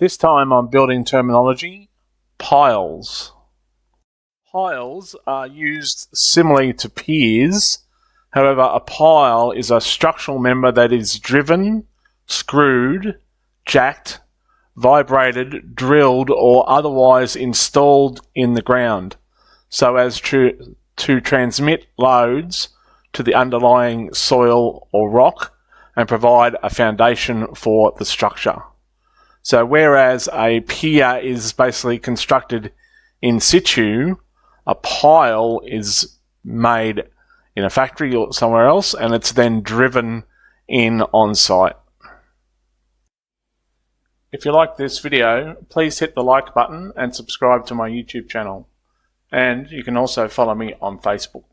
This time I'm building terminology, piles. Piles are used similarly to piers. However, a pile is a structural member that is driven, screwed, jacked, vibrated, drilled, or otherwise installed in the ground so as to transmit loads to the underlying soil or rock and provide a foundation for the structure. So whereas a pier is basically constructed in situ, a pile is made in a factory or somewhere else, and it's then driven in on site. If you like this video, please hit the like button and subscribe to my YouTube channel. And you can also follow me on Facebook.